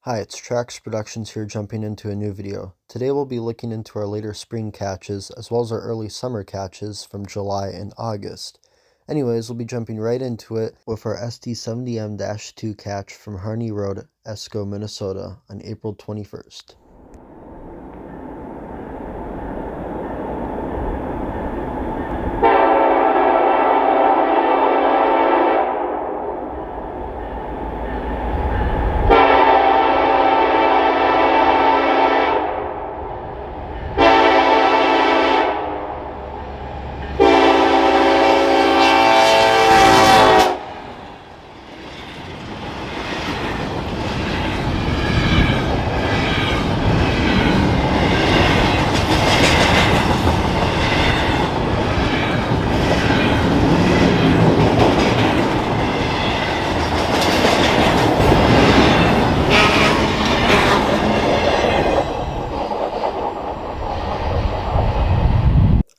Hi, it's Trax Productions here, jumping into a new video. Today we'll be looking into our later spring catches as well as our early summer catches from July and August. Anyways, we'll be jumping right into it with our SD70M-2 catch from Harney Road, Esco, Minnesota on April 21st.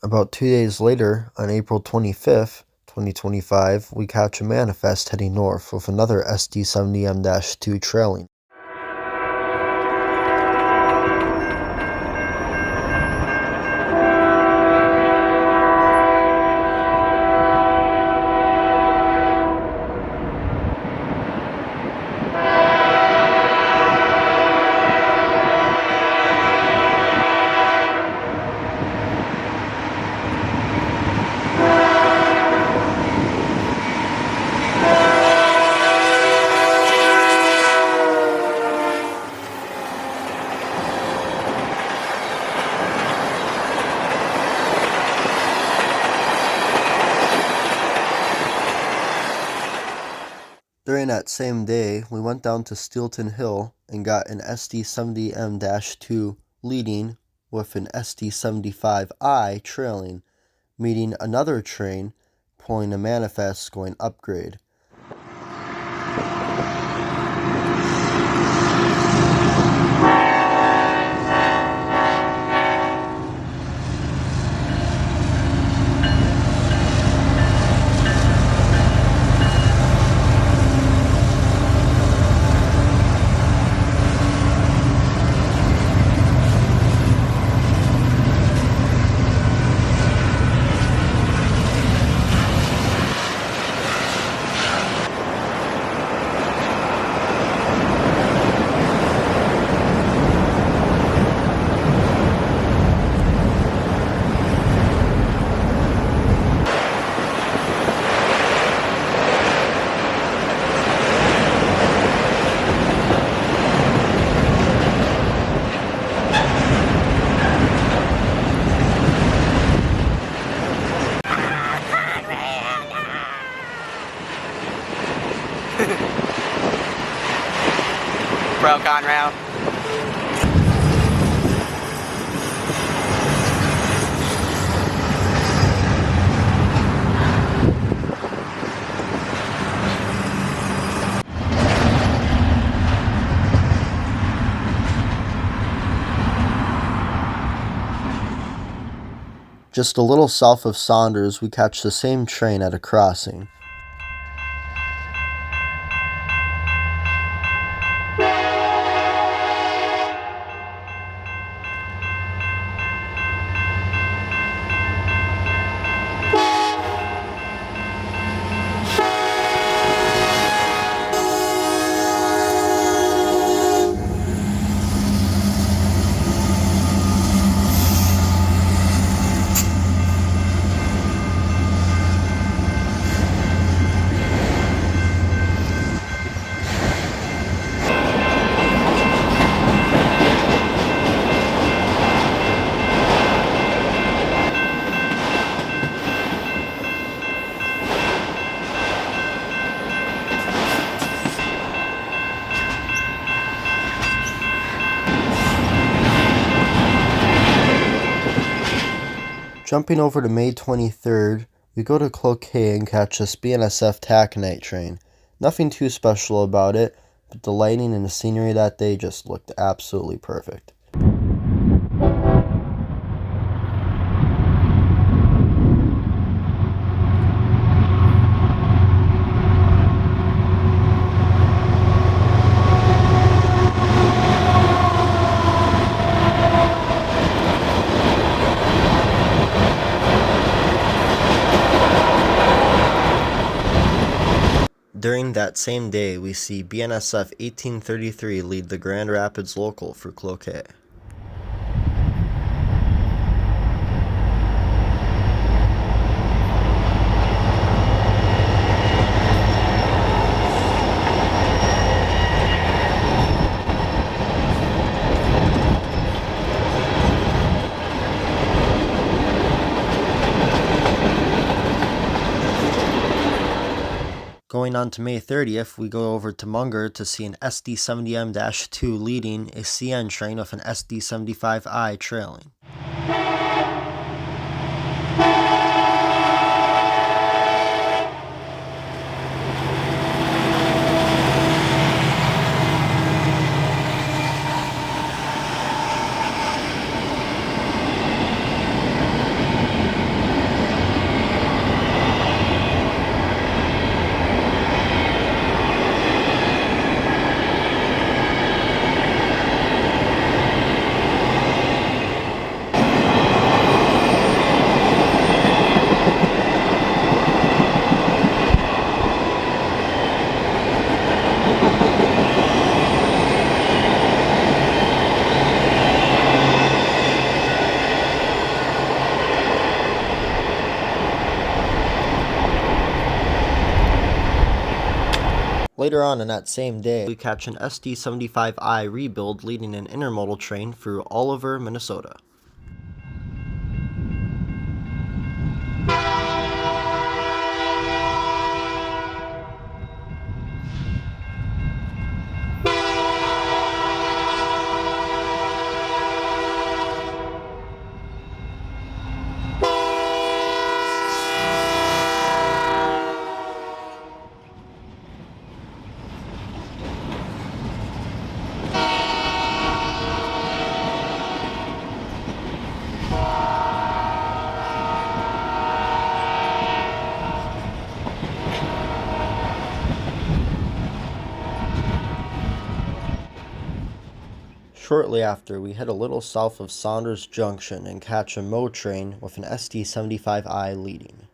About 2 days later, on April 25th, 2025, we catch a manifest heading north with another SD70M-2 trailing. During that same day, we went down to Steelton Hill and got an SD70M-2 leading with an SD75I trailing, meeting another train pulling a manifest going upgrade. Bro, Conrail. Just a little south of Saunders, we catch the same train at a crossing. Jumping over to May 23rd, we go to Cloquet and catch this BNSF taconite train. Nothing too special about it, but the lighting and the scenery that day just looked absolutely perfect. Entering that same day, we see BNSF 1833 lead the Grand Rapids local for Cloquet. Going on to May 30th, we go over to Munger to see an SD70M-2 leading a CN train with an SD75I trailing. Later on in that same day, we catch an SD75I rebuild leading an intermodal train through Oliver, Minnesota. Shortly after, we head a little south of Saunders Junction and catch a MO train with an SD75I leading.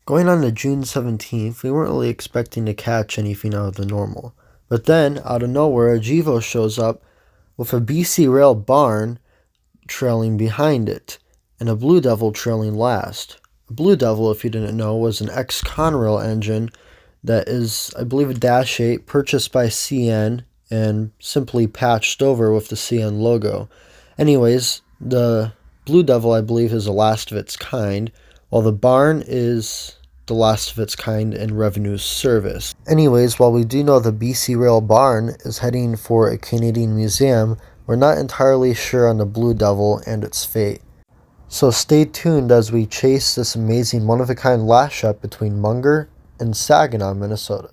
Going on to June 17th, we weren't really expecting to catch anything out of the normal. But then, out of nowhere, a Gevo shows up with a BC Rail barn trailing behind it, and a Blue Devil trailing last. A Blue Devil, if you didn't know, was an ex-Conrail engine that is, I believe, a Dash 8 purchased by CN and simply patched over with the CN logo. Anyways, the Blue Devil, I believe, is the last of its kind, while the barn is the last of its kind in revenue service. Anyways, while we do know the BC Rail barn is heading for a Canadian museum, we're not entirely sure on the Blue Devil and its fate. So stay tuned as we chase this amazing one-of-a-kind lash-up between Munger and Saginaw, Minnesota.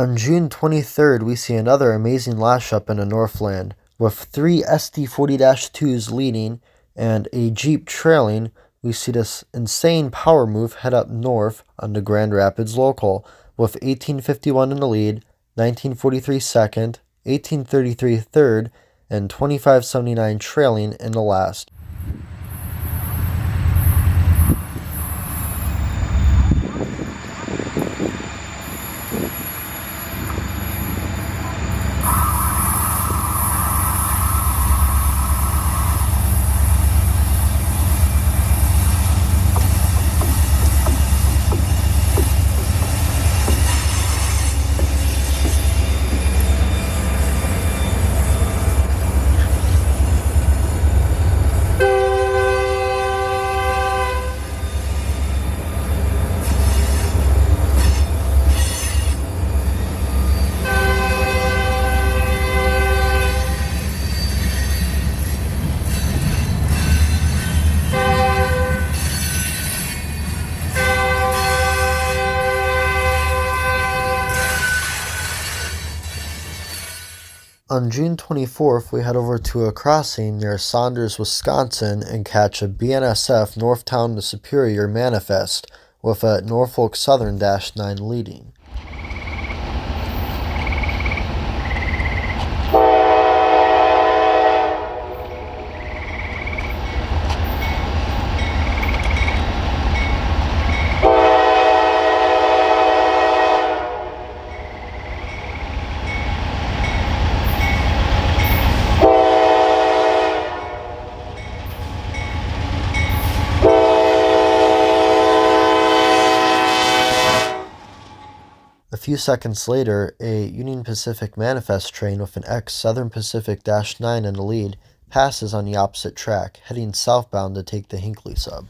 On June 23rd, we see another amazing lash-up in a Northland, with 3 SD40-2s leading and a Jeep trailing. We see this insane power move head up north on the Grand Rapids local, with 1851 in the lead, 1943 second, 1833 third, and 2579 trailing in the last. On June 24th, we head over to a crossing near Saunders, Wisconsin, and catch a BNSF Northtown to Superior manifest with a Norfolk Southern -9 leading. A few seconds later, a Union Pacific manifest train with an X Southern Pacific -9 in the lead passes on the opposite track, heading southbound to take the Hinckley sub.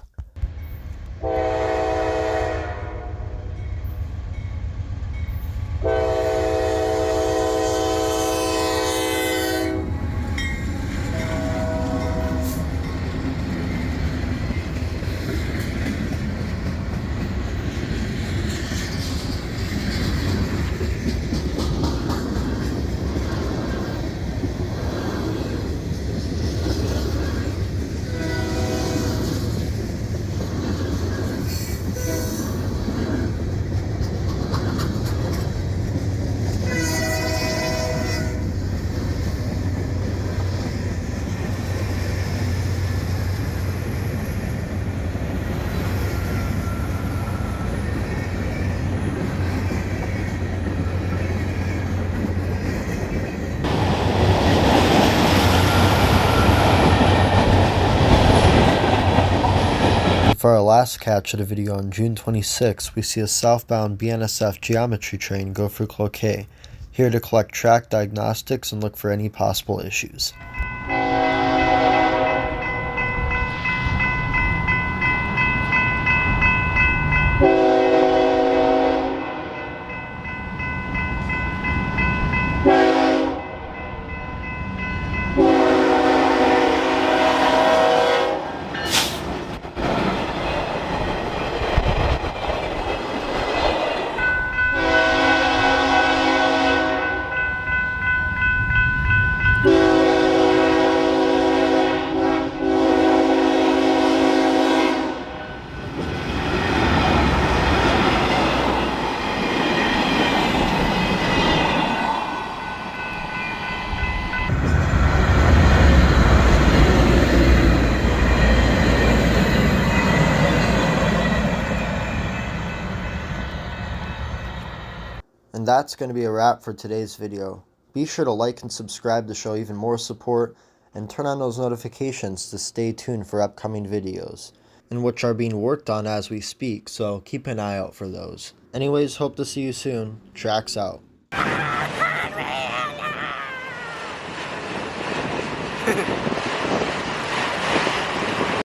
For our last catch of the video on June 26, we see a southbound BNSF geometry train go through Cloquet, here to collect track diagnostics and look for any possible issues. And that's going to be a wrap for today's video. Be sure to like and subscribe to show even more support, and turn on those notifications to stay tuned for upcoming videos, and which are being worked on as we speak, so keep an eye out for those. Anyways, hope to see you soon. Tracks out.